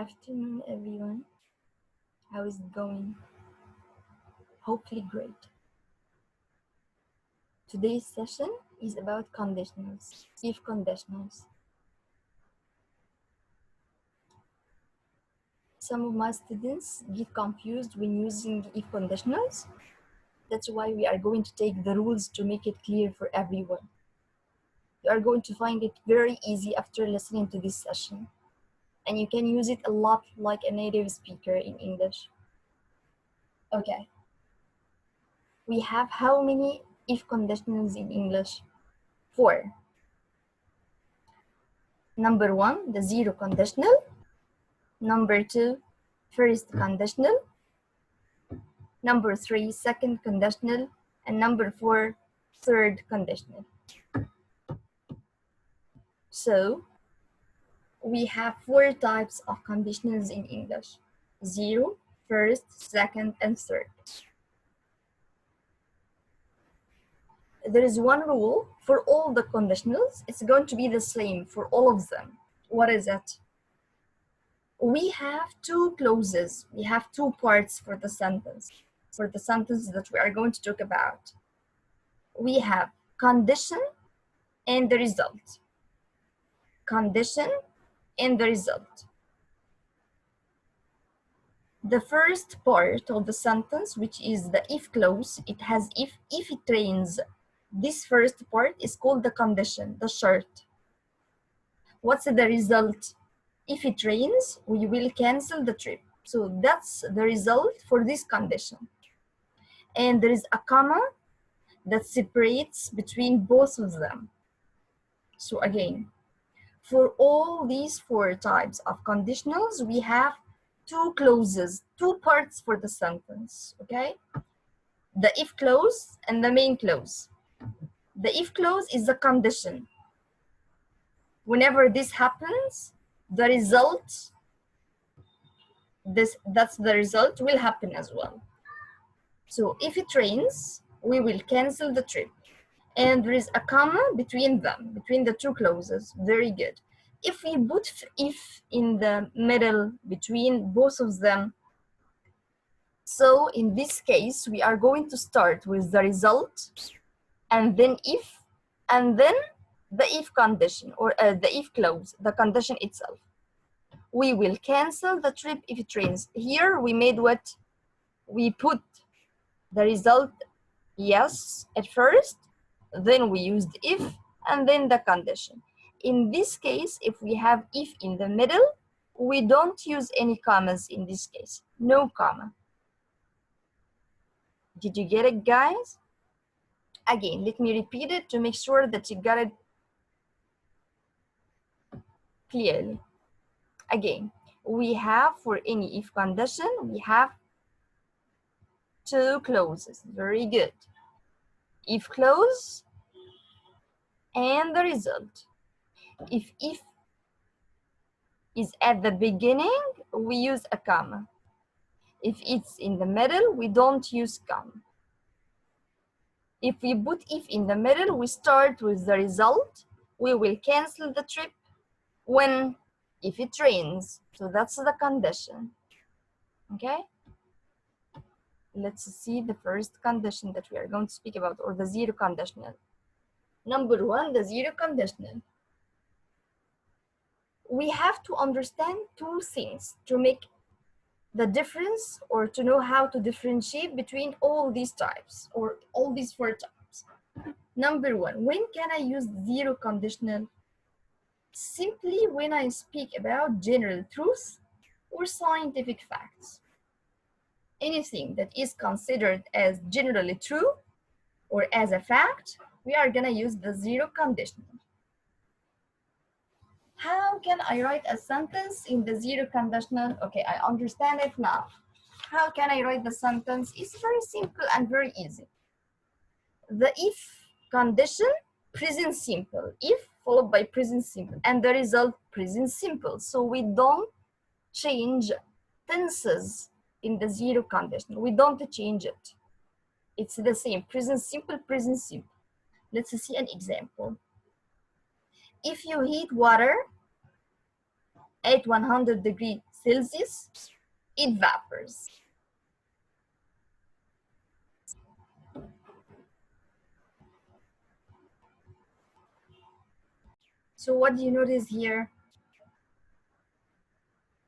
Afternoon, everyone. How is it going? Hopefully great. Today's session is about conditionals, if conditionals. Some of my students get confused when using if conditionals. That's why we are going to take the rules to make it clear for everyone. You are going to find it very easy after listening to this session. And you can use it a lot like a native speaker in English. Okay. We have how many if conditionals in English? 4. Number 1, the zero conditional. Number 2, first conditional. Number 3, second conditional. And number 4, third conditional. So we have 4 types of conditionals in English: zero, first, second, and third. There is one rule for all the conditionals. It's going to be the same for all of them. What is it? We have 2 clauses. We have 2 parts for the sentence that we are going to talk about. We have condition and the result. Condition and the result. The first part of the sentence, which is the if clause, it has if it rains. This first part is called the condition, the shart. What's the result? If it rains, we will cancel the trip. So that's the result for this condition. And there is a comma that separates between both of them. So again, for all these 4 types of conditionals, we have 2 clauses, 2 parts for the sentence, okay? The if clause and the main clause. The if clause is the condition. Whenever this happens, the result, that's the result will happen as well. So if it rains, we will cancel the trip. And there is a comma between them, between the 2 clauses. Very good. If we put if in the middle between both of them, so in this case, we are going to start with the result, and then if, and then the if condition, or the if clause, the condition itself. We will cancel the trip if it rains. Here we made what? We put the result yes at first, then we used if, and then the condition. In this case, if we have if in the middle, we don't use any commas in this case. No comma. Did you get it, guys? Again, let me repeat it to make sure that you got it clearly. Again, we have for any if condition, we have 2 clauses. Very good. If clause and the result. If is at the beginning, we use a comma. If it's in the middle, we don't use comma. If we put if in the middle, we start with the result. We will cancel the trip when, if it rains. So that's the condition. Okay? Let's see the first condition that we are going to speak about, or the zero conditional. Number 1, the zero conditional. We have to understand 2 things to make the difference, or to know how to differentiate between all these types, or all these 4 types. Number 1, when can I use zero conditional? Simply when I speak about general truth or scientific facts. Anything that is considered as generally true or as a fact, we are gonna use the zero conditional. How can I write a sentence in the zero conditional? Okay, I understand it now. How can I write the sentence? It's very simple and very easy. The if condition, present simple. If followed by present simple, and the result present simple. So we don't change tenses in the zero conditional. We don't change it. It's the same, present simple, present simple. Let's see an example. If you heat water, at 100 degrees Celsius, it vapors. So what do you notice here?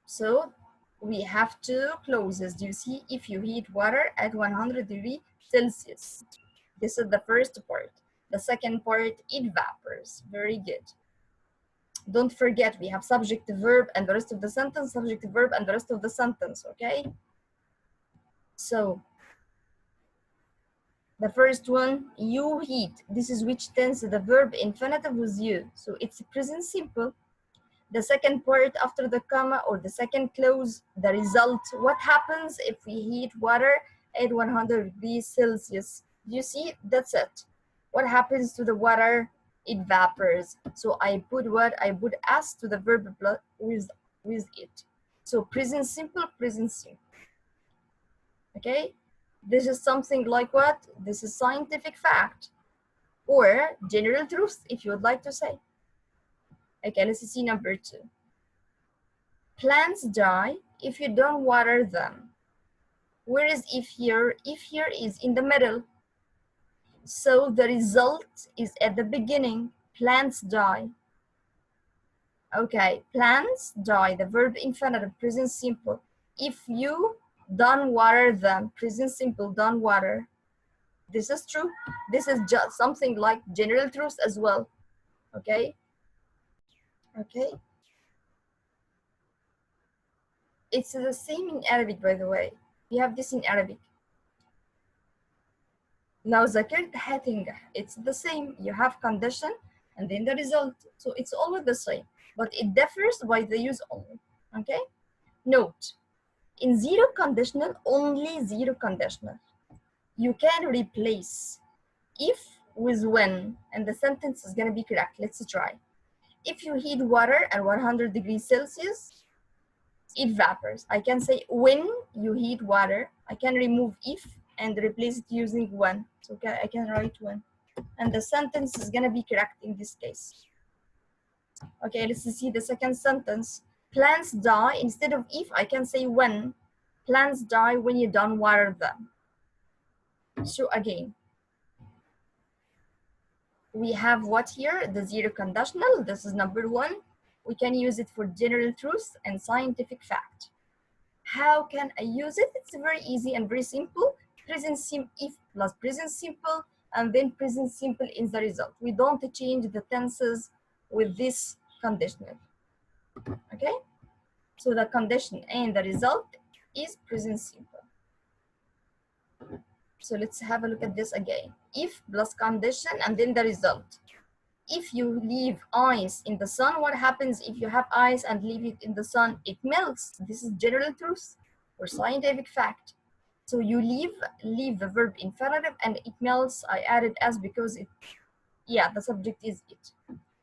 So we have two clauses. Do you see? If you heat water at 100 degrees Celsius. This is the first part. The second part, it vapors. Very good. Don't forget, we have subject, verb, and the rest of the sentence, subject, verb, and the rest of the sentence, okay? So, the first one, you heat. This is which tense the verb infinitive was you. So, it's present simple. The second part after the comma or the second clause, the result. What happens if we heat water at 100 degrees Celsius? You see, that's it. What happens to the water? It vapors. So I put what? I put as to the verb with it. So present simple, present simple. Okay? This is something like what? This is scientific fact or general truth, if you would like to say. Okay, let's see number 2. Plants die if you don't water them. Where is if here? If here is in the middle. So the result is at the beginning. Plants die. Okay, plants die. The verb infinitive, present simple. If you don't water them, present simple, don't water. This is true. This is just something like general truth as well. Okay? Okay? It's the same in Arabic, by the way. We have this in Arabic. Now ذاكرت هتنجح. It's the same. You have condition and then the result. So it's always the same, but it differs by the use only. Okay? Note, in zero conditional, only zero conditional, you can replace if with when, and the sentence is gonna be correct. Let's try. If you heat water at 100 degrees Celsius, it vapors. I can say when you heat water. I can remove if and replace it using when. So I can write when. And the sentence is gonna be correct in this case. Okay, let's see the second sentence. Plants die, instead of if, I can say when. Plants die when you don't water them. So again, we have what here? The zero conditional. This is number 1. We can use it for general truth and scientific fact. How can I use it? It's very easy and very simple. Present simple, if plus present simple, and then present simple in the result. We don't change the tenses with this conditional. Okay? So the condition and the result is present simple. So let's have a look at this again. If plus condition and then the result. If you leave ice in the sun, what happens if you have ice and leave it in the sun? It melts. This is general truth or scientific fact. So you leave the verb infinitive and it melts. I added as because it, yeah, the subject is it.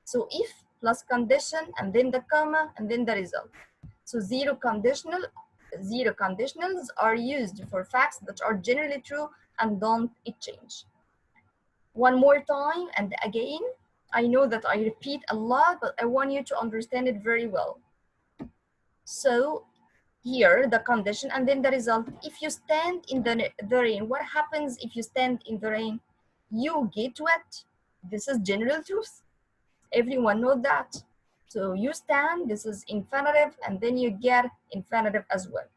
So if plus condition and then the comma and then the result. So zero conditionals are used for facts that are generally true and don't change. One more time and again, I know that I repeat a lot, but I want you to understand it very well. So here, the condition and then the result. If you stand in the rain, what happens if you stand in the rain? You get wet. This is general truth. Everyone knows that. So you stand, this is infinitive, and then you get infinitive as well.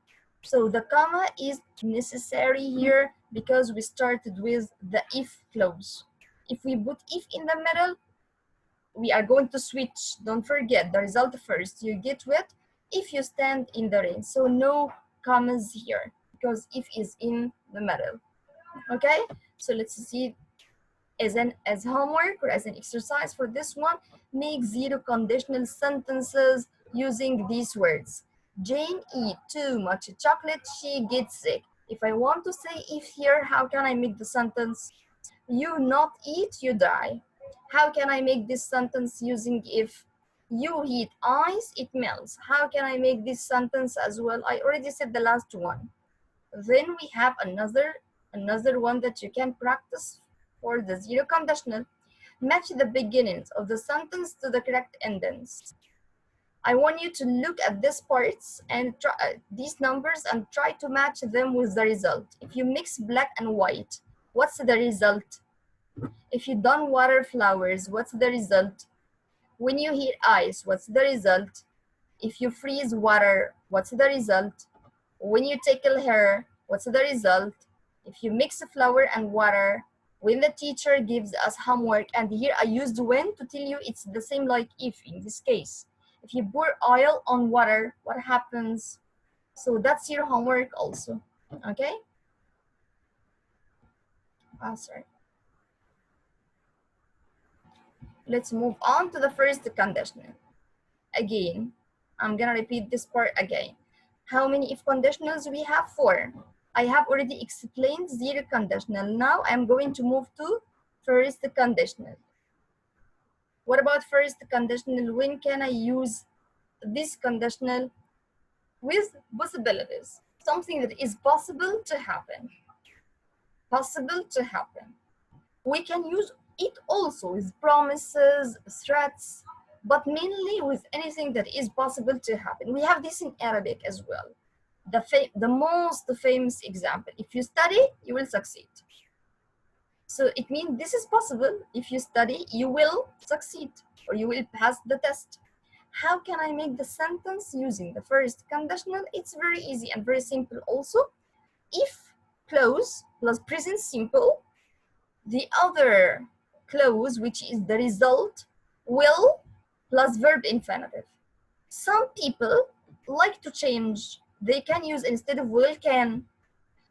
So the comma is necessary here because we started with the if clause. If we put if in the middle, we are going to switch. Don't forget the result first. You get wet if you stand in the rain. So no commas here because if is in the middle. Okay, so let's see as homework or as an exercise for this one. Make zero conditional sentences using these words. Jane eat too much chocolate, she gets sick. If I want to say if here, how can I make the sentence? You not eat, you die. How can I make this sentence using if? You heat ice, it melts. How can I make this sentence as well? I already said the last one. Then we have another one that you can practice for the zero conditional. Match the beginnings of the sentence to the correct endings. I want you to look at these parts and try, these numbers and try to match them with the result. If you mix black and white, what's the result? If you don't water flowers, what's the result? When you heat ice, what's the result? If you freeze water, what's the result? When you tickle hair, what's the result? If you mix flour and water, when the teacher gives us homework, and here I used when to tell you it's the same like if in this case. If you pour oil on water, what happens? So that's your homework also, okay? Oh, sorry. Let's move on to the first conditional. Again, I'm gonna repeat this part again. How many if conditionals we have? 4. I have already explained zero conditional. Now I'm going to move to first conditional. What about first conditional? When can I use this conditional? With possibilities, something that is possible to happen. Possible to happen. We can use it also with promises, threats, but mainly with anything that is possible to happen. We have this in Arabic as well. The most famous example, if you study, you will succeed. So it means this is possible. If you study, you will succeed or you will pass the test. How can I make the sentence using the first conditional? It's very easy and very simple also. If clause plus present simple, the other clause, which is the result, will plus verb infinitive. Some people like to change. They can use instead of will, can.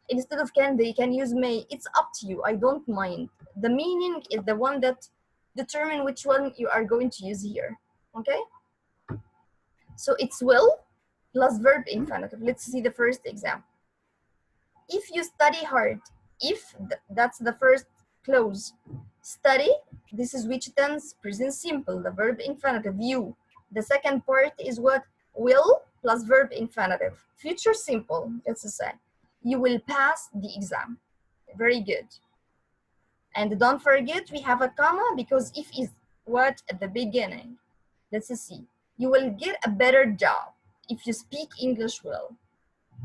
Instead of can, they can use may. It's up to you. I don't mind. The meaning is the one that determine which one you are going to use here. Okay? So it's will plus verb infinitive. Let's see the first example. If you study hard, if that's the first clause. Study, this is which tense? Present simple, the verb infinitive, you. The second part is what? Will plus verb infinitive. Future simple, let's say. You will pass the exam. Very good. And don't forget, we have a comma because if is what at the beginning. Let's see. You will get a better job if you speak English well.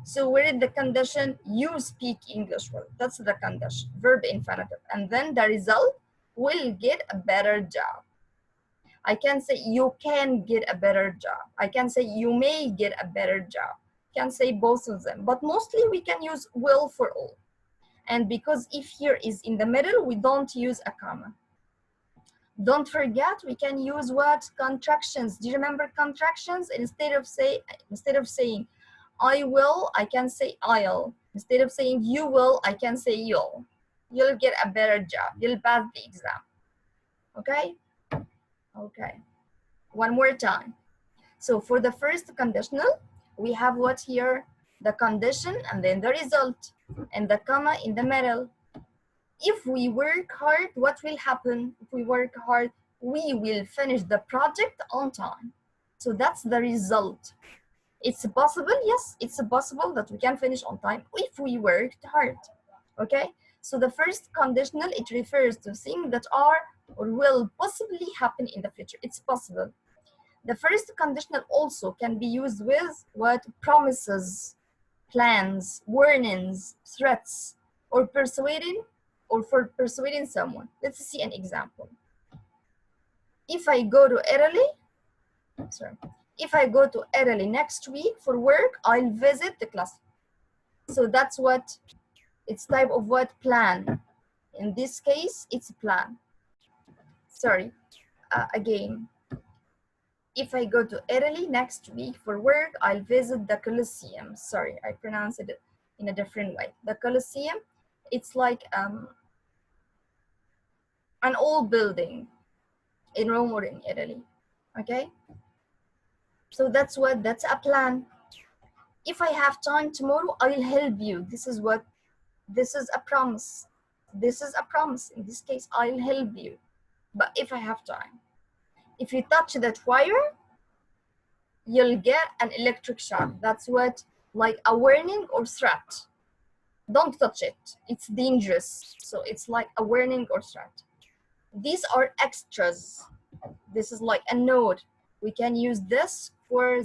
So where is the condition? You speak English well. That's the condition, verb infinitive. And then the result, will get a better job. I can say you can get a better job. I can say you may get a better job. I can say both of them, but mostly we can use will for all. And because if here is in the middle, we don't use a comma. Don't forget, we can use what? Contractions. Do you remember contractions? Instead of saying I will, I can say I'll. Instead of saying you will, I can say you'll. You'll get a better job. You'll pass the exam. Okay? Okay. One more time. So for the first conditional, we have what here? The condition and then the result and the comma in the middle. If we work hard, what will happen? If we work hard, we will finish the project on time. So that's the result. It's possible, yes, it's possible that we can finish on time if we worked hard, okay? So the first conditional, it refers to things that are or will possibly happen in the future. It's possible. The first conditional also can be used with what? Promises, plans, warnings, threats, or persuading, or for persuading someone. Let's see an example. If I go to Italy, if I go to Italy next week for work, I'll visit the class. So that's what, it's type of what? Plan. In this case, it's a plan. Sorry, again. If I go to Italy next week for work, I'll visit the Colosseum. Sorry, I pronounced it in a different way. The Colosseum, it's like an old building in Rome or in Italy, okay? So that's a plan. If I have time tomorrow, I will help you. This is a promise. This is a promise. In this case, I'll help you. But if I have time. If you touch that wire, you'll get an electric shock. That's what, like a warning or threat. Don't touch it. It's dangerous. So it's like a warning or threat. These are extras. This is like a note. We can use this for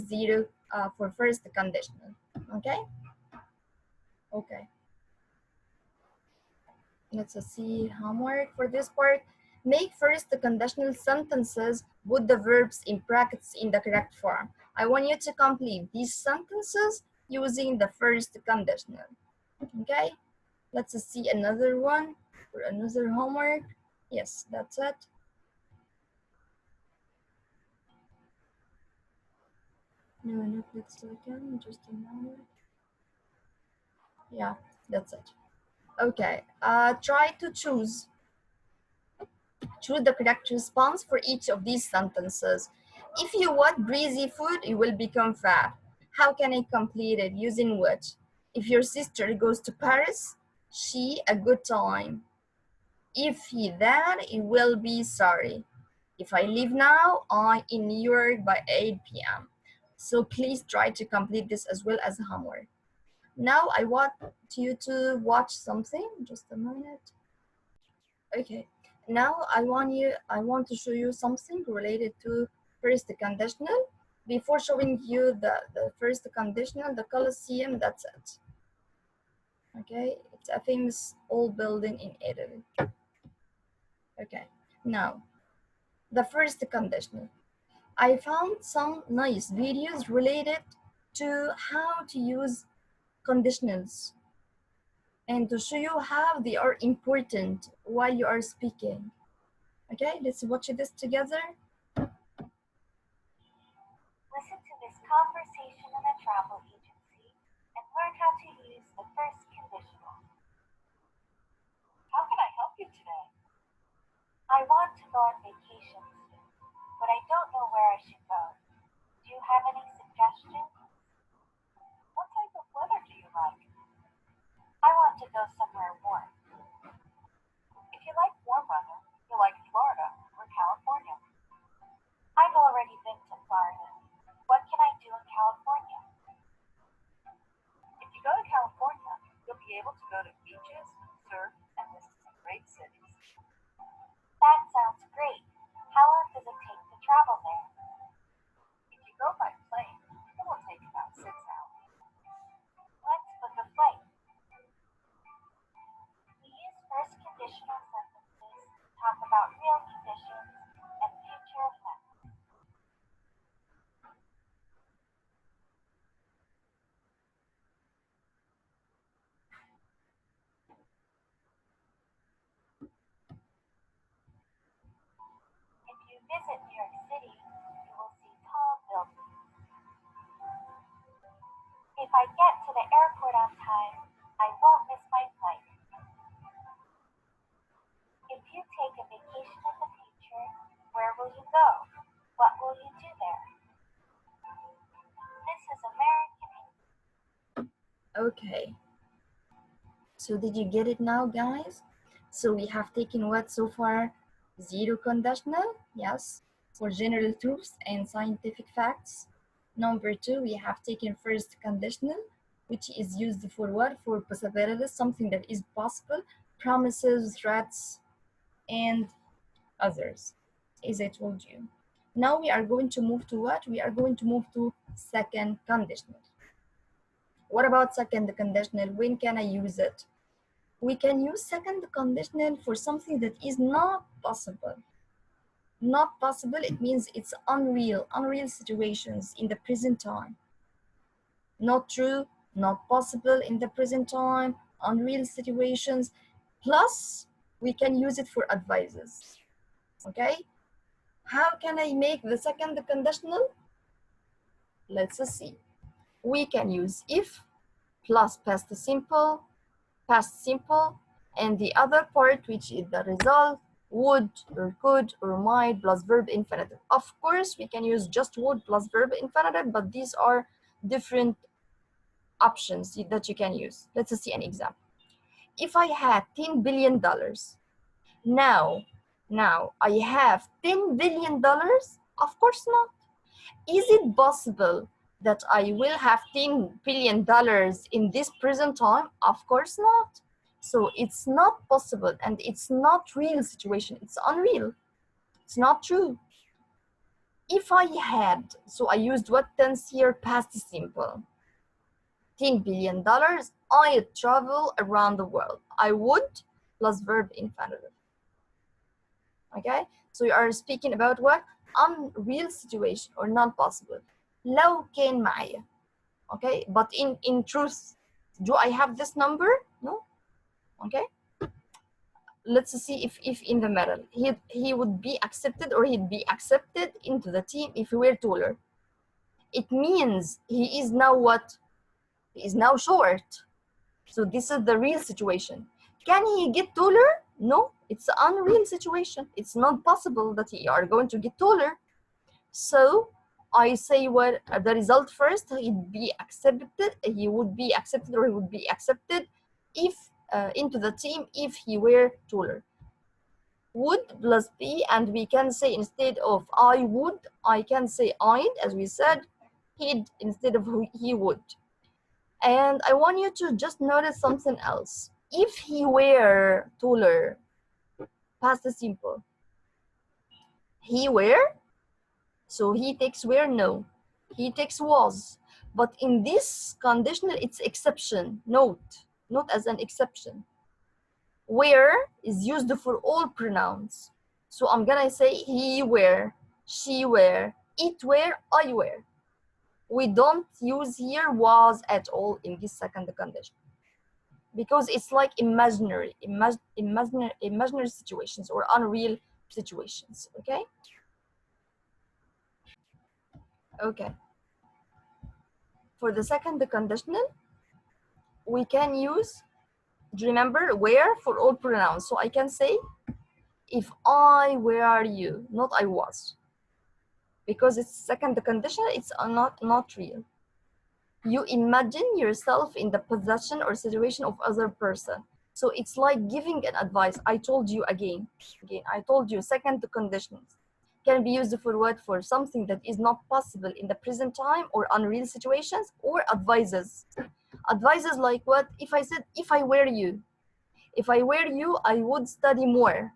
for first conditional. Okay. Okay. Let's see homework for this part. Make first the conditional sentences with the verbs in brackets in the correct form. I want you to complete these sentences using the first conditional. Okay, let's see another one for another homework. Yes, that's it. No, not let's second, just a moment. Yeah, that's it. Okay, try to choose the correct response for each of these sentences. If you want breezy food, you will become fat. How can I complete it? Using which? If your sister goes to Paris, she a good time. If he that, he will be sorry. If I leave now, I in New York by 8 p.m. So please try to complete this as well as homework. Now I want you to watch something. Just a minute. Okay. Now I want to show you something related to first conditional. Before showing you the first conditional, the Colosseum, that's it. Okay, it's a famous old building in Italy. Okay, now the first conditional. I found some nice videos related to how to use conditionals and to show you how they are important while you are speaking. Okay, let's watch this together. Listen to this conversation in a travel agency and learn how to use the first conditional. How can I help you today? I want to go on vacation soon, but I don't know where I should go. Do you have any suggestions? What type of weather do you like? I want to go somewhere warm. If you like warm weather, you like Florida or California. I've already been to Florida. What can I do in California? If you go to California, you'll be able to go to beaches, surf, and visit some great cities. That sounds great. How long does it take to travel there? If you go by plane, it will take about 6 hours. Let's book a flight. We use first conditional sentences to talk about real conditions and future effects. If you visit New York City, you will see tall buildings. If I get to the airport on time, I won't miss my flight. If you take a vacation in the future, where will you go? What will you do there? This is American. Okay. So did you get it now, guys? So we have taken what so far? Zero conditional, yes, for general truths and scientific facts. Number two, we have taken first conditional, which is used for what? For possibilities, something that is possible, promises, threats, and others, as I told you. Now we are going to move to what? We are going to move to second conditional. What about second conditional? When can I use it? We can use second conditional for something that is not possible. Not possible, it means it's unreal situations in the present time. Not true, not possible in the present time, unreal situations. Plus, we can use it for advices. Okay? How can I make the second conditional? Let's see. We can use if plus past simple, and the other part, which is the result, would or could or might plus verb infinitive. Of course, we can use just would plus verb infinitive, but these are different options that you can use. Let's see an example. If I had $10 billion, now I have $10 billion? Of course not. Is it possible that I will have $10 billion in this present time? Of course not. So it's not possible and it's not real situation. It's unreal. It's not true. if I had, so I used what tense here? Past simple. $10 billion, I'd travel around the world. I would plus verb infinitive. Okay, so you are speaking about what? Unreal situation or not possible. لو كان معايا. Okay, but in truth, do I have this number? No. Okay, let's see if in the middle he would be accepted or he'd be accepted into the team if he were taller. It means he is now what? He is now short. So this is the real situation. Can he get taller? No, it's an unreal situation. It's not possible that he are going to get taller. So I say what the result first, he'd be accepted, he would be accepted or he would be accepted if into the team if he were taller. Would plus be, and we can say instead of I would, I can say I'd, as we said, he'd instead of he would. And I want you to just notice something else. If he were taller, past simple, he were, so he takes were, no. He takes was. But in this conditional, it's exception, note as an exception. Were is used for all pronouns. So I'm gonna say he were, she were, it were, I were. We don't use here was at all in this second condition, because it's like imaginary situations or unreal situations. Okay. Okay. For the second conditional, we can use, remember, where for all pronouns. So I can say, if I were you, not I was, because it's second conditional, it's not real. You imagine yourself in the possession or situation of other person. So it's like giving an advice. I told you again, I told you second conditions can be used for what? For something that is not possible in the present time or unreal situations, or advices. Advices like what? If I said, if I were you, I would study more.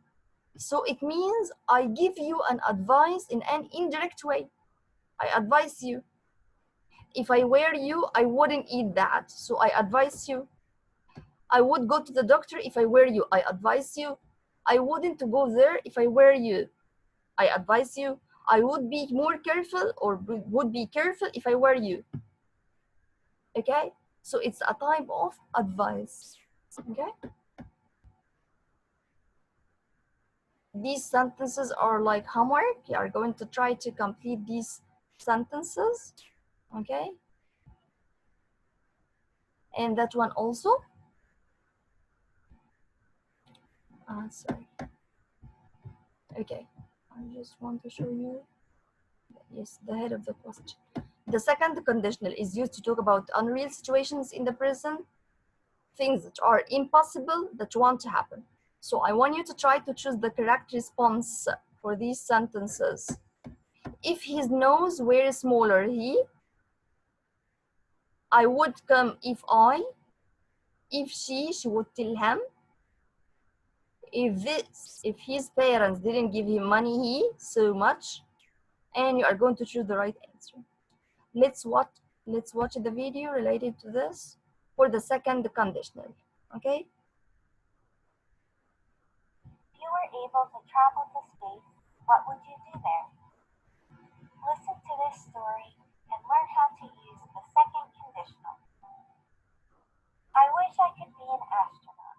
So it means I give you an advice in an indirect way. I advise you. If I were you, I wouldn't eat that. So I advise you. I would go to the doctor if I were you. I advise you. I wouldn't go there if I were you. I advise you. I would be more careful or would be careful if I were you. Okay? So it's a type of advice. Okay? These sentences are like homework. You are going to try to complete these sentences. Okay? And that one also. Sorry. Okay. I just want to show you. Yes, the head of the question. The second conditional is used to talk about unreal situations in the present, things that are impossible that want to happen. So I want you to try to choose the correct response for these sentences. If his nose were smaller, I would come if she would tell him. If his parents didn't give him money, so much. And you are going to choose the right answer. Let's watch the video related to this for the second conditional. Okay? If you were able to travel to space, what would you do there? Listen to this story and learn how to use the second conditional. I wish I could be an astronaut.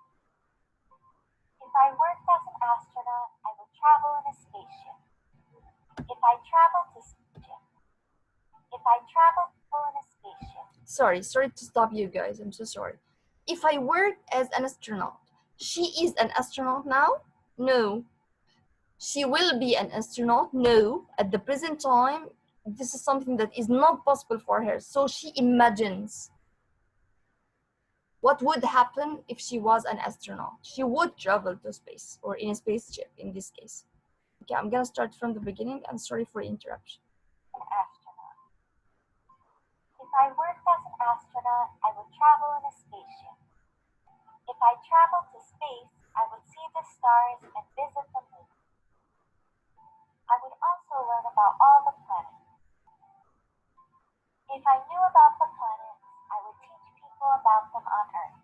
If I worked as an astronaut, I would travel in a spaceship. If I traveled to spaceship. If I traveled in a spaceship. Sorry to stop you guys. I'm so sorry. If I worked as an astronaut, she is an astronaut now? No. She will be an astronaut? No. At the present time, this is something that is not possible for her. So she imagines what would happen if she was an astronaut. She would travel to space, or in a spaceship in this case. Okay, I'm gonna start from the beginning, and sorry for interruption. An astronaut. If I worked as an astronaut, I would travel in a spaceship. If I traveled to space, I would see the stars and visit the moon. I would also learn about all the planets. If I knew about the planets, I would teach people about them on Earth.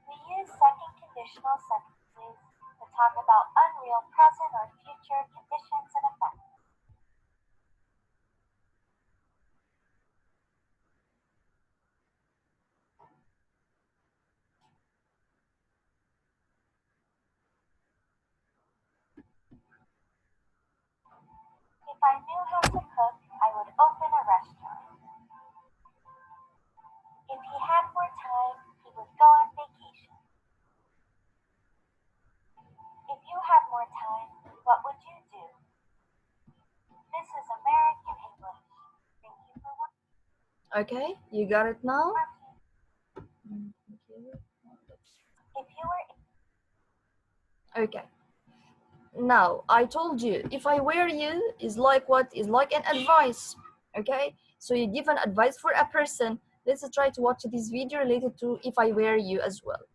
We use second conditional sentences to talk about unreal present or future conditions and effects. If I knew how to cook, I would open a restaurant. If he had more time, he would go on vacation. If you had more time, what would you do? This is American English. Thank you for watching. Okay, you got it now? If you were Okay. Now, I told you, if I were you is like what? Is like an advice, okay? So you give an advice for a person. Let's try to watch this video related to if I were you as well.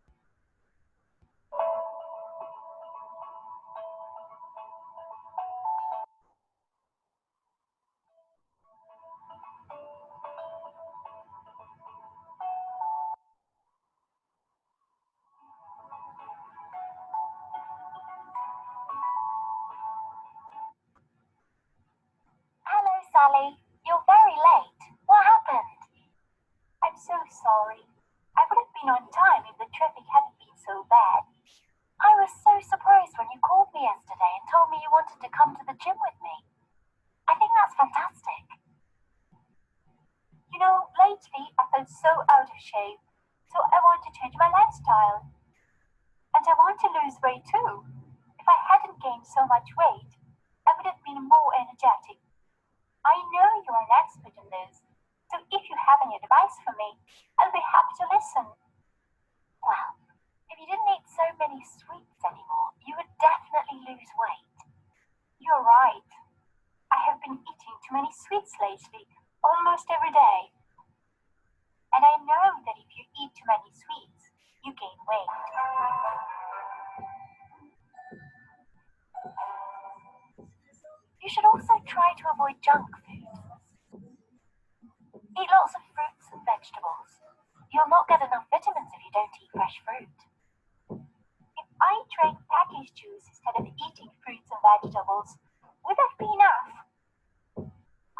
Hello, Sally. You're very late. What happened? I'm so sorry. I would have been on time if the traffic hadn't been so bad. I was so surprised when you called me yesterday and told me you wanted to come to the gym with me. I think that's fantastic. You know, lately I felt so out of shape, so I want to change my lifestyle. And I want to lose weight too. If I hadn't gained so much weight, I would have been more energetic. I know you're an expert in this, so if you have any advice for me, I'll be happy to listen. Well, if you didn't eat so many sweets anymore, you would definitely lose weight. You're right. I have been eating too many sweets lately, almost every day. And I know that if you eat too many sweets, you gain weight. You should also try to avoid junk food. Eat lots of fruits and vegetables. You'll not get enough vitamins if you don't eat fresh fruit. If I drank packaged juice instead of eating fruits and vegetables, would that be enough?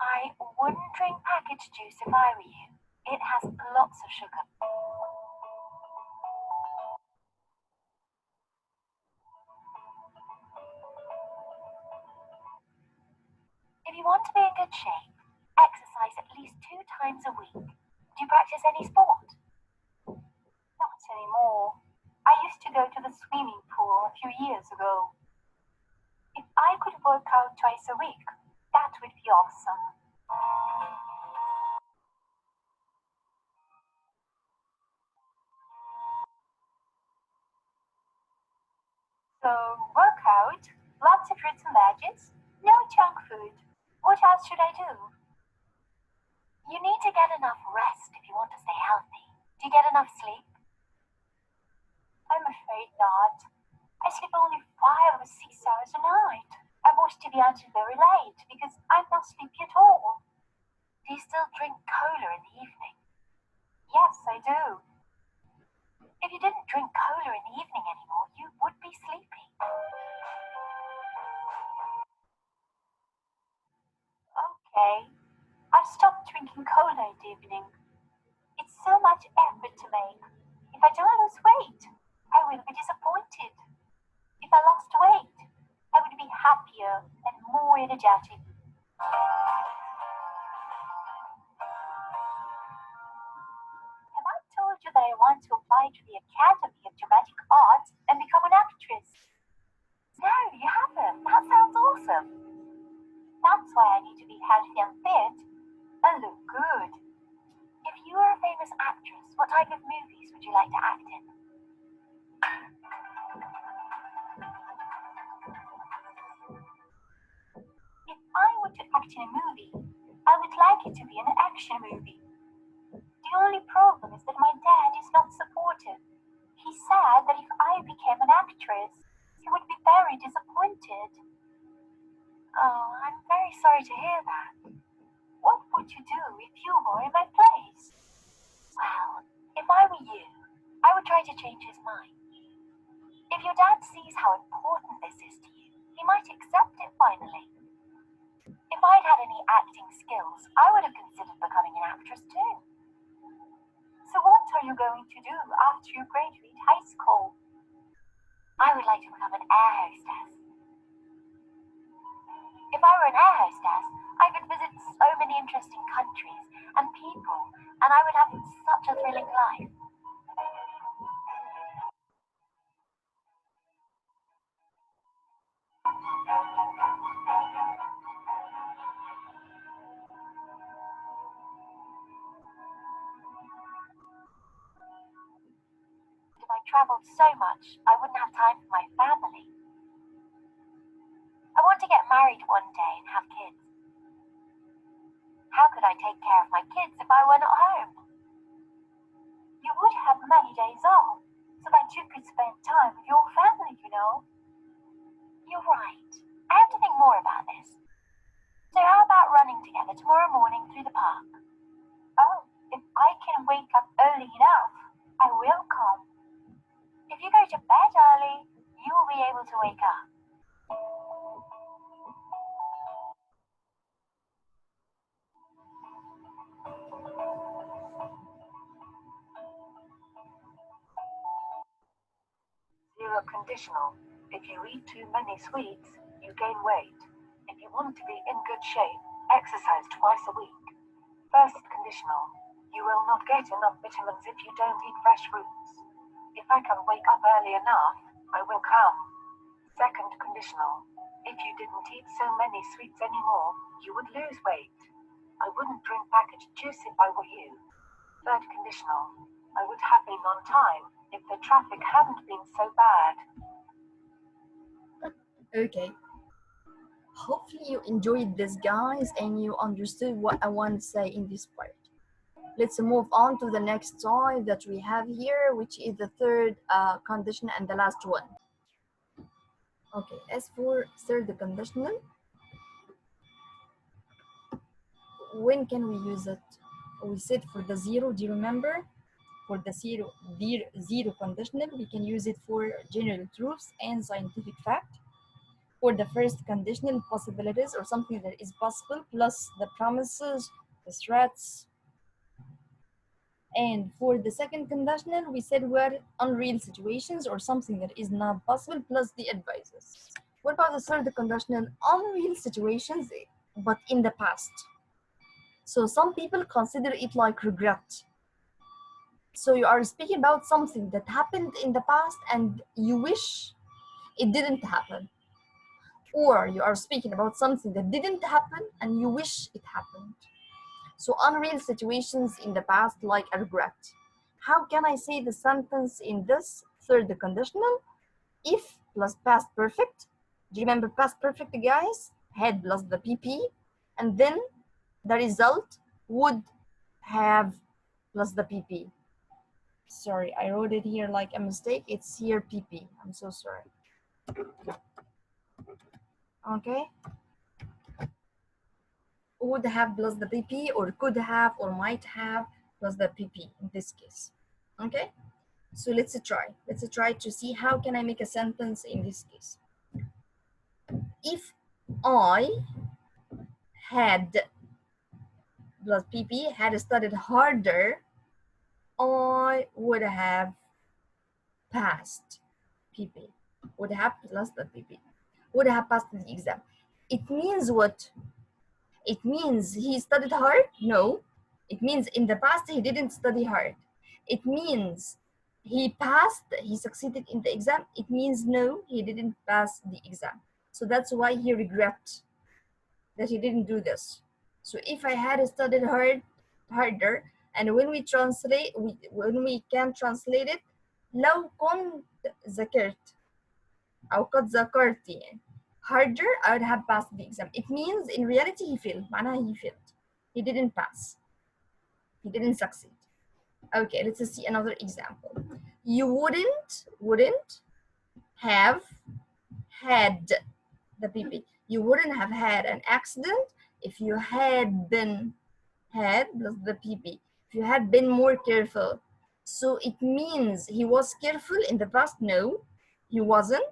I wouldn't drink packaged juice if I were you. It has lots of sugar. If you want to be in good shape, exercise at least 2 times a week. Do you practice any sport? Not anymore. I used to go to the swimming pool a few years ago. If I could work out twice a week, that would be awesome. So, work out, lots of fruits and veggies, no junk food. What else should I do? You need to get enough rest if you want to stay healthy. Do you get enough sleep? I'm afraid not. I sleep only 5 or 6 hours a night. I watch TV until very late because I'm not sleepy at all. Do you still drink cola in the evening? Yes, I do. If you didn't drink cola in the evening anymore, you would be sleepy. Okay, I've stopped drinking cola in the evening. It's so much effort to make. If I don't lose weight, I will be disappointed. If I lost weight, I would be happier and more energetic. Have I told you that I want to apply to the Academy of Dramatic Arts and become an actress? No, you haven't. That sounds awesome. That's why I need to be healthy and fit and look good. If you were a famous actress, what type of movies would you like to act in? If I were to act in a movie, I would like it to be an action movie. The only problem is that my dad is not supportive. He said that if I became an actress, he would be very disappointed. Oh, I'm very sorry to hear that. What would you do if you were in my place? Well, if I were you, I would try to change his mind. If your dad sees how important this is to you, he might accept it finally. If I'd had any acting skills, I would have considered becoming an actress too. So what are you going to do after you graduate high school? I would like to become an air hostess. If I were an air hostess, I could visit so many interesting countries and people, and I would have such a thrilling life. If I traveled so much, I wouldn't have time for my family. I want to get married one day and have kids. How could I take care of my kids if I were not home? You would have many days off, so that you could spend time with your family, you know. You're right. I have to think more about this. So how about running together tomorrow morning through the park? Oh, if I can wake up early enough, I will come. If you go to bed early, you will be able to wake up. Zero conditional. If you eat too many sweets, you gain weight. If you want to be in good shape, exercise twice a week. First conditional. You will not get enough vitamins if you don't eat fresh fruits. If I can wake up early enough, I will come. Second conditional. If you didn't eat so many sweets anymore, you would lose weight. I wouldn't drink packaged juice if I were you. Third conditional. I would have been on time if the traffic hadn't been so bad. Okay. Hopefully you enjoyed this, guys, and you understood what I want to say in this part. Let's move on to the next type that we have here, which is the third condition and the last one. Okay, as for third conditional, when can we use it? We said for the zero, do you remember? For the zero conditional, we can use it for general truths and scientific fact. For the first conditional, possibilities or something that is possible, plus the promises, the threats. And for the second conditional, we said were unreal situations or something that is not possible, plus the advices. What about the third conditional? Unreal situations, but in the past. So some people consider it like regret. So you are speaking about something that happened in the past and you wish it didn't happen. Or you are speaking about something that didn't happen and you wish it happened. So unreal situations in the past like a regret. How can I say the sentence in this third conditional? If plus past perfect. Do you remember past perfect, guys? Had plus the PP. And then the result would have plus the PP. Sorry, I wrote it here like a mistake. It's here PP. I'm so sorry. Okay. Would have plus the PP, or could have, or might have plus the PP in this case. Okay. So let's try. Let's try to see how can I make a sentence in this case. If I had plus PP had studied harder, I would have passed PP. Would have plus the PP. Would have passed the exam. It means what? It means he studied hard? No. It means in the past he didn't study hard. It means he passed, he succeeded in the exam. It means no, he didn't pass the exam. So that's why he regrets that he didn't do this. So if I had studied harder, and when we translate, when we can translate it, لو كنت ذاكرت أو قد ذاكرت يعني harder, I would have passed the exam. It means in reality he failed. معناها he failed. He didn't pass. He didn't succeed. Okay, let's see another example. You wouldn't have had the PP. You wouldn't have had an accident if you had been Had plus the PP. If you had been more careful. So it means he was careful in the past? No, he wasn't.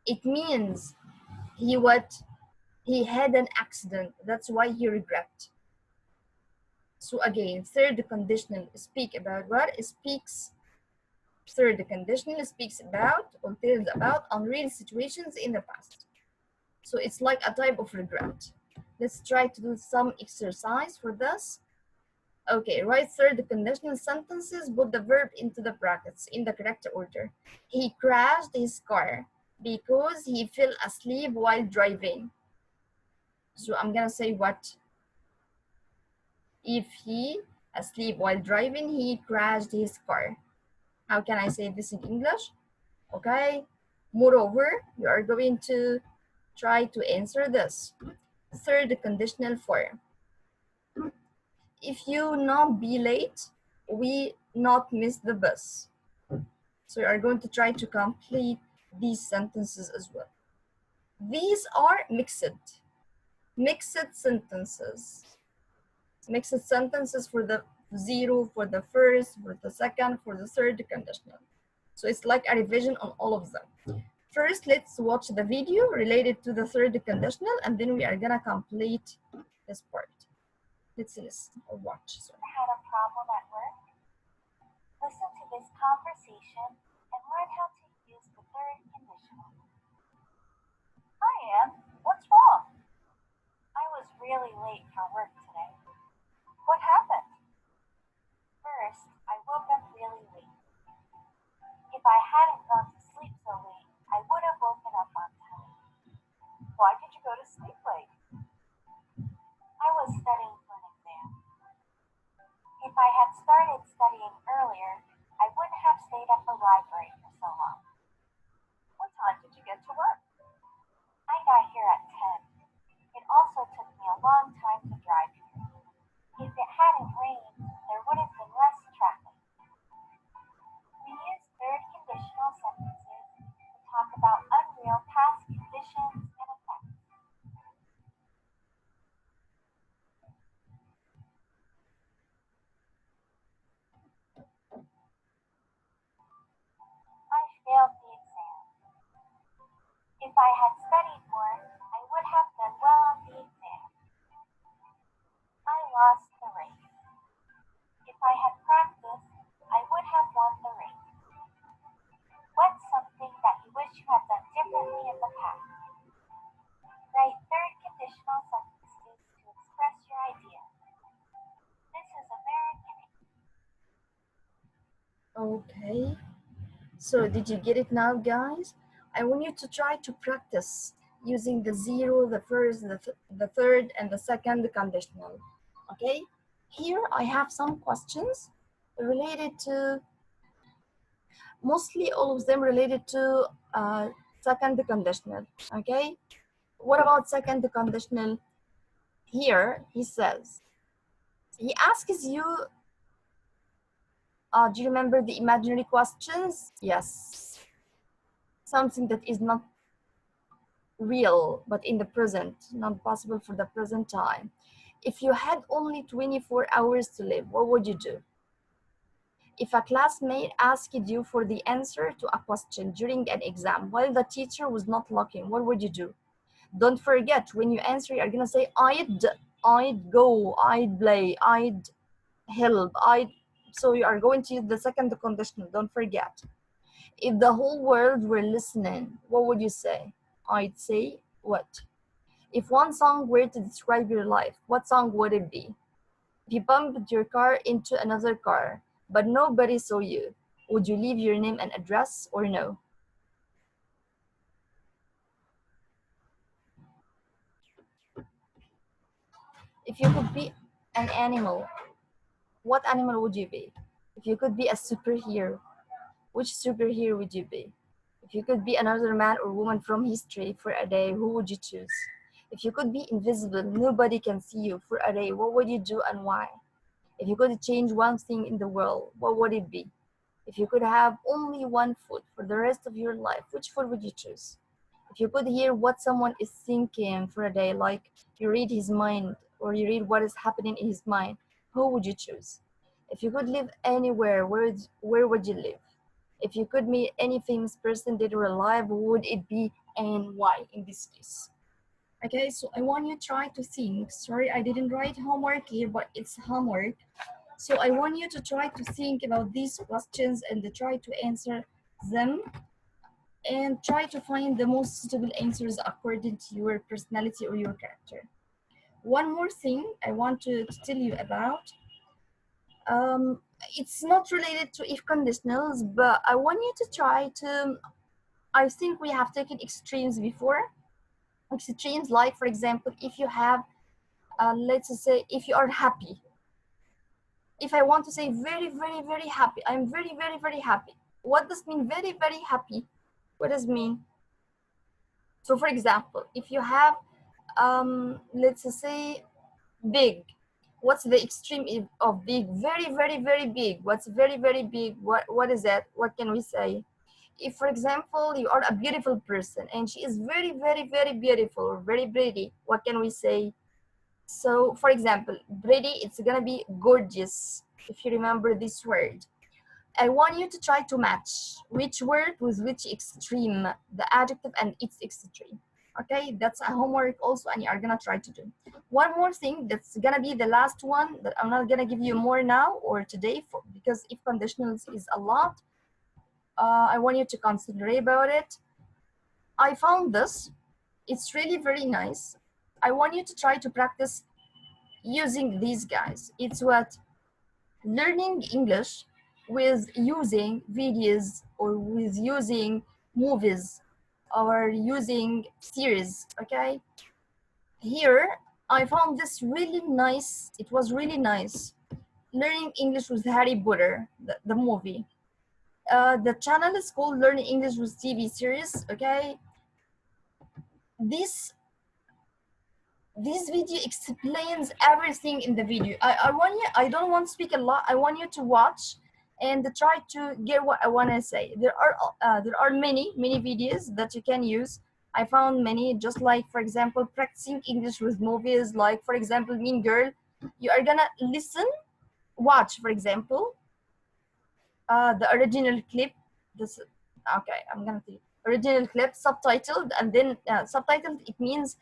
It means he what? He had an accident. That's why he regret. So again, third conditional speak about what? Speaks. Third conditional speaks about or tells about unreal situations in the past. So it's like a type of regret. Let's try to do some exercise for this. Okay, write third conditional sentences, put the verb into the brackets in the correct order. He crashed his car because he fell asleep while driving. So I'm gonna say what? If he asleep while driving, he crashed his car. How can I say this in English? Okay. Moreover, you are going to try to answer this. Third conditional form. If you not be late, we not miss the bus. So you are going to try to complete these sentences as well. These are mixed sentences. Mixed sentences for the zero, for the first, for the second, for the third conditional. So it's like a revision on all of them. First, let's watch the video related to the third conditional, and then we are gonna complete this part. Let's listen or watch. Sorry. Had a problem at work? Listen to this conversation and learn how to use the third conditional. Hi, Anne. What's wrong? I was really late for work today. What happened? First, I woke up really late. If I hadn't gone to sleep so late, I would have woken up on time. Why did you go to sleep late? I was studying for an exam. If I had started studying earlier, I wouldn't have stayed at the library for so long. What time did you get to work? I got here at 10. It also took me a long time to drive here. If it hadn't rained, there would have been less traffic. We use third conditional sentences to talk about unreal past conditions and effects. I failed the exam. If I had studied more, I would have done well on the exam. I lost the race. If I had practiced, I would have won the race. What's something that you wish you had done differently in the past? Write third conditional sentences to express your idea. This is American. Okay. So did you get it now, guys? I want you to try to practice using the zero, the first, the third, and the second conditional. Okay? Here I have some questions related to, mostly all of them related to second conditional. Okay? What about second conditional? Here he says, he asks you, do you remember the imaginary questions? Yes. Something that is not real, but in the present, not possible for the present time. If you had only 24 hours to live, what would you do? If a classmate asked you for the answer to a question during an exam while the teacher was not looking, what would you do? Don't forget, when you answer, you're gonna say, I'd go, I'd play, I'd help, so you are going to use the second conditional, don't forget. If the whole world were listening, what would you say? I'd say what? If one song were to describe your life, what song would it be? If you bumped your car into another car, but nobody saw you, would you leave your name and address or no? If you could be an animal, what animal would you be? If you could be a superhero, which superhero would you be? If you could be another man or woman from history for a day, who would you choose? If you could be invisible, nobody can see you for a day, what would you do and why? If you could change one thing in the world, what would it be? If you could have only one food for the rest of your life, which food would you choose? If you could hear what someone is thinking for a day, like you read his mind or you read what is happening in his mind, who would you choose? If you could live anywhere, where would you live? If you could meet any famous person dead or alive, who would it be and why in this case? Okay, so I want you to try to think. Sorry, I didn't write homework here, but it's homework. So I want you to try to think about these questions and to try to answer them and try to find the most suitable answers according to your personality or your character. One more thing I want to tell you about, um, it's not related to if conditionals, but I want you to try to, I think we have taken extremes before. Extremes like, for example, if you have, let's say, if you are happy. If I want to say very, very, very happy, I'm very, very, very happy. What does mean very, very happy? What does mean? So for example, if you have, let's say, big, what's the extreme of big? Very, very, very big. What's very, very big? What is that? What can we say? If, for example, you are a beautiful person and she is very, very, very beautiful, very pretty, what can we say? So, for example, pretty, it's gonna be gorgeous, if you remember this word. I want you to try to match which word with which extreme, the adjective and its extreme. Okay, that's a homework also, and you are gonna try to do. One more thing that's gonna be the last one that I'm not gonna give you more now or today because if conditionals is a lot, I want you to consider about it. I found this, it's really very nice. I want you to try to practice using these guys. It's what learning English with using videos or with using movies or using series. Okay, here I found this really nice. It was really nice learning English with Harry Potter, the movie. The channel is called Learning English with TV series. Okay, this video explains everything in the video. I want you, I don't want to speak a lot. I want you to watch and try to get what I want to say. There are many videos that you can use. I found many, just like, for example, practicing English with movies, like, for example, Mean Girl. You are gonna listen, watch, for example, the original clip. This, okay, I'm gonna tell you. Original clip, subtitled, and then subtitled, it means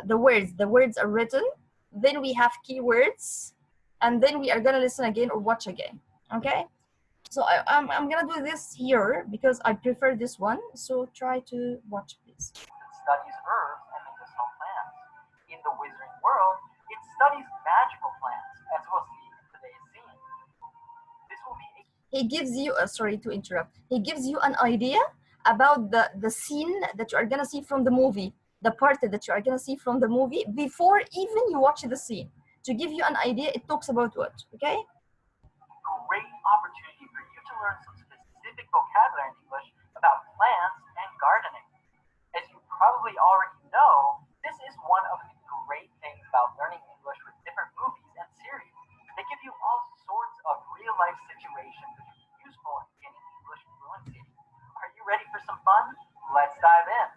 the words are written, then we have keywords, and then we are gonna listen again or watch again. Okay, so I'm gonna do this here because I prefer this one, so try to watch, please. It studies herbs and medicinal plants. In the wizarding world, it studies magical plants, as we'll see in today's scene. This will be He gives you, sorry to interrupt, he gives you an idea about the scene that you are gonna see from the movie, the part that you are gonna see from the movie before even you watch the scene. To give you an idea, it talks about what, okay? great opportunity for you to learn some specific vocabulary in English about plants and gardening. As you probably already know, this is one of the great things about learning English with different movies and series. They give you all sorts of real-life situations which are useful in gaining English fluency. Are you ready for some fun? Let's dive in.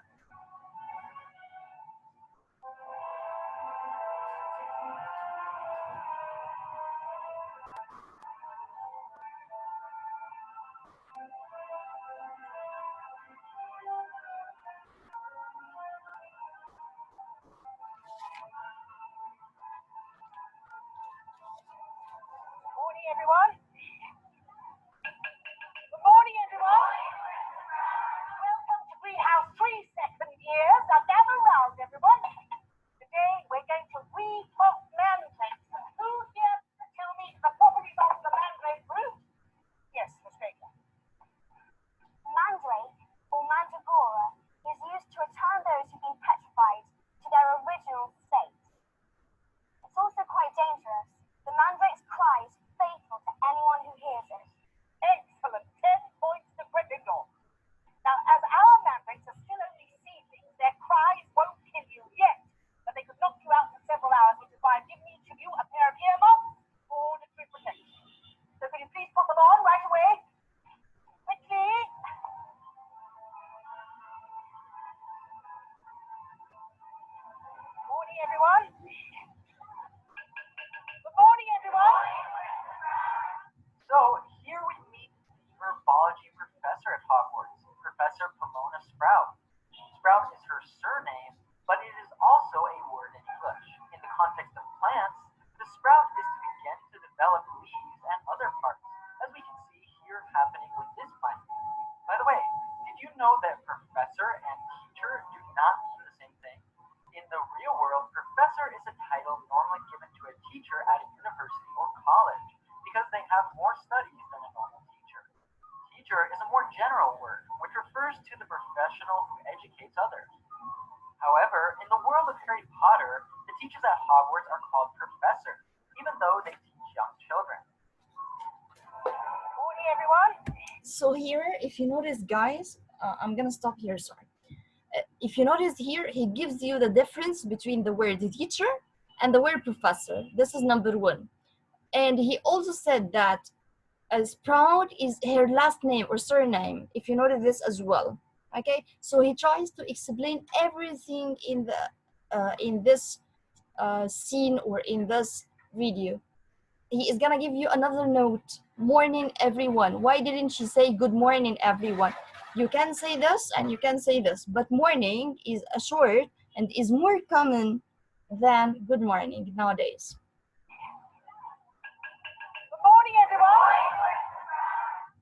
have more studies than a normal teacher. Teacher is a more general word, which refers to the professional who educates others. However, in the world of Harry Potter, the teachers at Hogwarts are called professors, even though they teach young children. Morning, everyone. So here, if you notice, guys, I'm gonna stop here, sorry. If you notice here, he gives you the difference between the word teacher and the word professor. This is number one. And he also said that Sprout is her last name or surname, if you notice this as well. Okay, so he tries to explain everything in this scene or in this video. He is gonna give you another note. Morning, everyone. Why didn't she say good morning, everyone? You can say this and you can say this, but morning is a short and is more common than good morning nowadays. Good morning, everyone.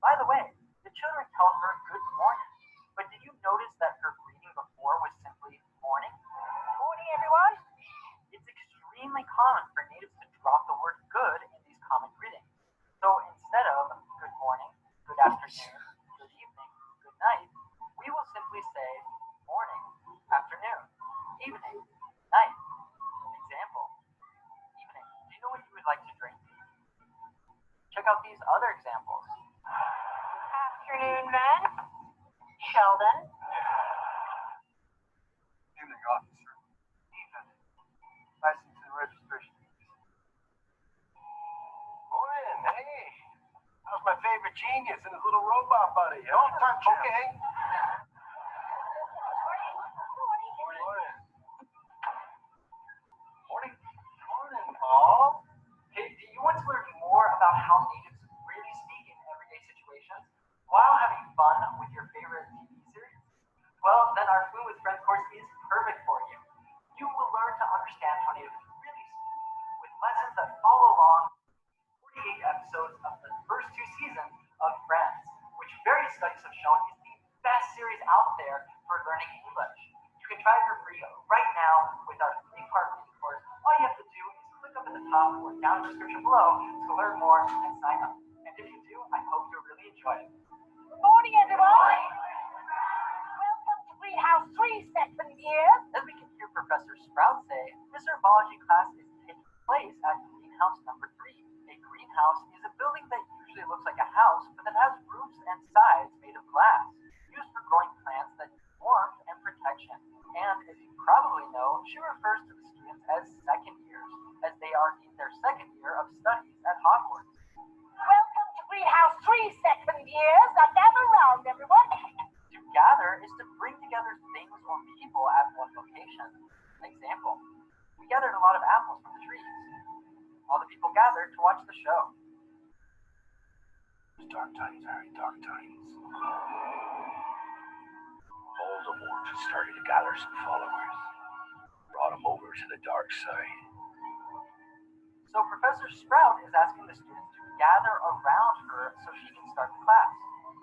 By the way, the children tell her good morning, but did you notice that her greeting before was simply morning? Morning, everyone. It's extremely common for natives to drop the word good in these common greetings. So instead of good morning, good afternoon, good evening, good night, we will simply say morning, afternoon, evening, night. Example, evening, do you know what you would like to drink? Check out these other examples. Afternoon, Ren. Sheldon. Evening, officer. Ethan. License and registration. Morning, hey. How's my favorite genius and his little robot buddy? Don't touch him. Okay. Morning. Morning. Morning, Paul. Hey, do you want to learn more about how natives really speak in everyday situations while having fun with your favorite TV series? Well, then our Food with Friends course is perfect for you. You will learn to understand how natives really speak with lessons that follow along 48 episodes of the first 2 seasons of Friends, which various studies have shown is the best series out there for learning English. You can try it for free right now with our 3-part mini course. All you have to do is click up at the top or down in the description below to learn more and sign up. And if you do, I hope you'll really enjoy it. Good morning, everyone. Welcome to Greenhouse 3, second year. As we can hear Professor Sprout say, this herbology class is taking place at greenhouse number 3. A greenhouse is a building that usually looks like a house, but that has roofs and sides made of glass, used for growing plants that need warmth and protection. And as you probably know, she refers to the students as second years, as they are in their second year of studies at Hogwarts. Welcome to Greenhouse 3, second years. Now gather round, everyone. To gather is to bring together things or people at one location. Example, we gathered a lot of apples from the trees. All the people gathered to watch the show. Dark times, Harry, dark times. Voldemort has started to gather some followers. Brought him over to the dark side. So Professor Sprout is asking the students to gather around her so she can start the class.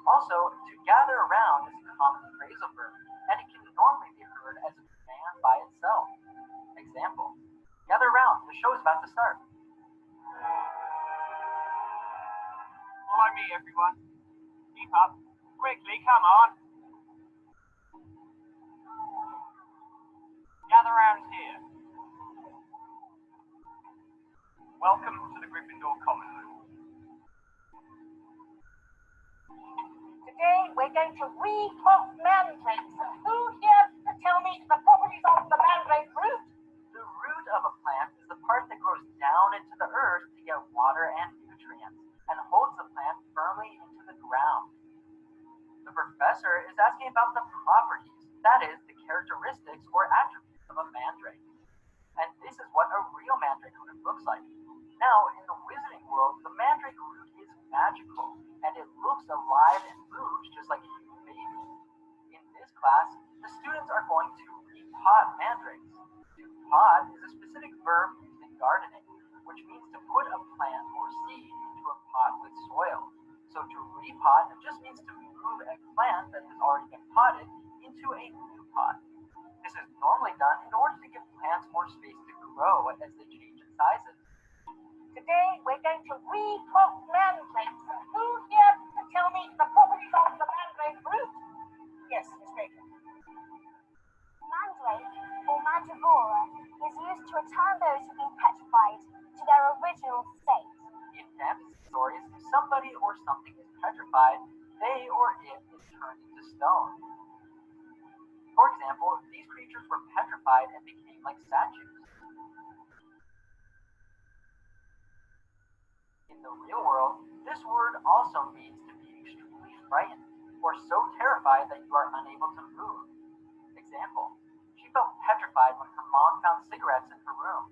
Also, to gather around is a common phrasal verb, and it can normally be heard as a command by itself. Example, gather around, the show is about to start. Follow me, everyone. Keep up. Quickly, come on. Gather around here. Welcome to the Gryffindor Common Room. Today we're going to repot mandrakes. Who here to tell me the properties of the mandrake root? The root of a plant is the part that grows down into the earth to get water and nutrients, and holds the plant firmly into the ground. The professor is asking about the properties, that is, the characteristics or attributes of a mandrake. And this is what a real mandrake root looks like. Now, in the wizarding world, the mandrake root is magical, and it looks alive and moves just like a human baby. In this class, the students are going to repot mandrakes. To pot is a specific verb used in gardening, which means to put a plant or seed into a pot with soil. So to repot just means to move a plant that has already been potted into a new pot. This is normally done in order to give plants more space to grow as they change in sizes. Today Today we're going to re-talk mandrakes. Who here can tell me the properties of the mandrake fruit? Yes, Miss Baker. Mandrake, or mandragora, is used to return those who've been petrified to their original state. In fantasy stories, if somebody or something is petrified, they or it is turned into stone. For example, these creatures were petrified and became like statues. In the real world, this word also means to be extremely frightened or so terrified that you are unable to move. Example, she felt petrified when her mom found cigarettes in her room.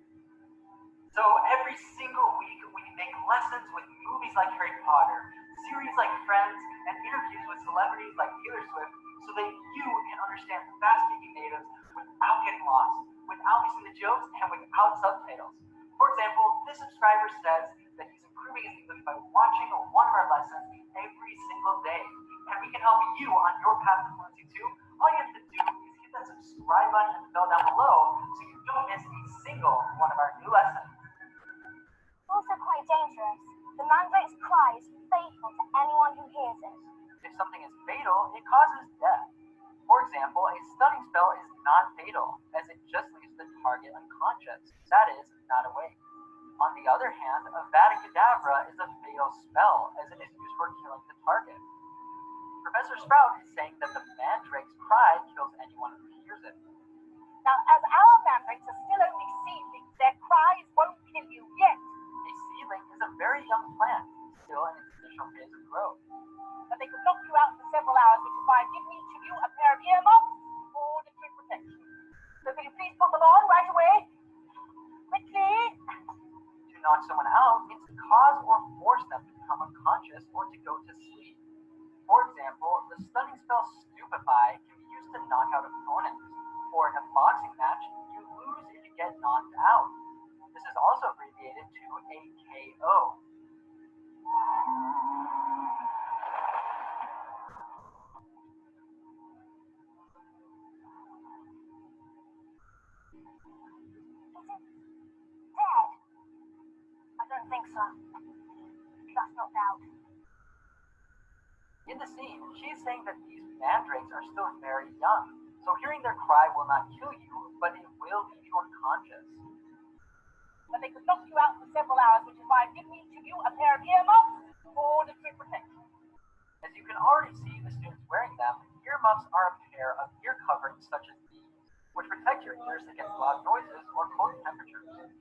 So every single week we make lessons with movies like Harry Potter, series like Friends, and interviews with celebrities like Taylor Swift so that you can understand fast-speaking natives without getting lost, without missing the jokes, and without subtitles. For example, this subscriber says that he's improving his English by watching one of our lessons every single day. And we can help you on your path to fluency too. All you have to do is hit that subscribe button and the bell down below so you don't miss a single one of our new lessons. Also quite dangerous. The mandrake's cry is fatal to anyone who hears it. If something is fatal, it causes death. For example, a stunning spell is not fatal, as it just leaves the target unconscious, that is, not awake. On the other hand, Avada Kedavra is a fatal spell, as it is used for killing the target. Professor Sprout is saying that the mandrake's cry kills anyone who hears it. Now, as our mandrakes are still only seedlings, their cries won't kill you yet. A seedling is a very young plant, still in its initial phase of growth. But they could knock you out for several hours, which is why I've given each of you a pair of earmuffs for auditory protection. So can you please put them on right away? Quickly! To knock someone out means to cause or force them to become unconscious or to go to sleep. For example, the stunning spell Stupefy can be used to knock out opponents, or in a boxing match, you lose if you get knocked out. This is also abbreviated to a KO. Dead? I don't think so. That's not doubt. In the scene, she is saying that these mandrakes are still very young, so hearing their cry will not kill you, but it will leave you unconscious. But they could knock you out for several hours, which is why I've given each of you a pair of earmuffs for auditory protection. As you can already see the students wearing them, earmuffs are a pair of ear coverings such as these, which protect your ears against loud noises or cold temperatures.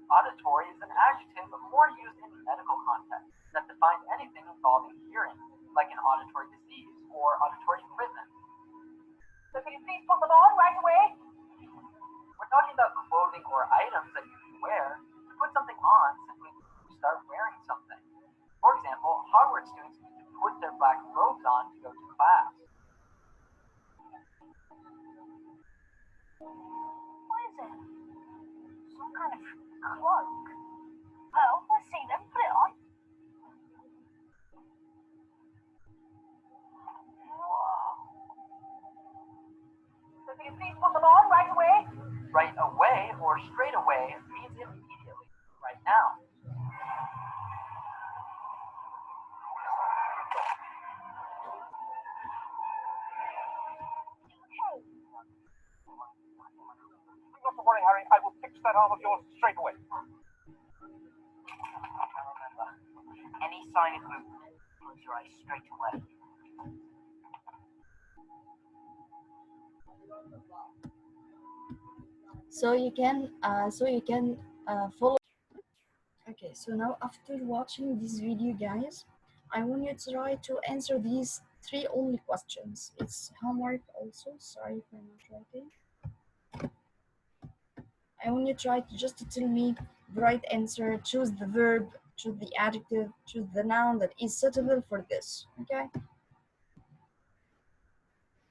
Auditory is an adjective more used in medical context that defines anything involving hearing, like an auditory disease or auditory equipment. So can you please put them on right away? We're talking about clothing or items that you can wear. To put something on simply means you start wearing something. For example, Hogwarts students need to put their black robes on to go to class. What is it? Some kind of cloak. Oh, let's see them. Put it on. Whoa. So can you please put them on right away? Right away or straight away means immediately, right now. Not to worry, Harry. I will fix that arm of yours straight away. Remember, any sign of movement, close your eyes straight away. So you can follow. Okay, so now after watching this video, guys, I want you to try to answer these 3 only questions. It's homework also. Sorry for not writing. I want you to try to just tell me the right answer. Choose the verb, choose the adjective, choose the noun that is suitable for this. Okay.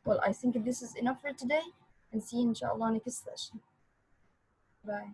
Well, I think this is enough for today, and see you inshallah next session. Bye.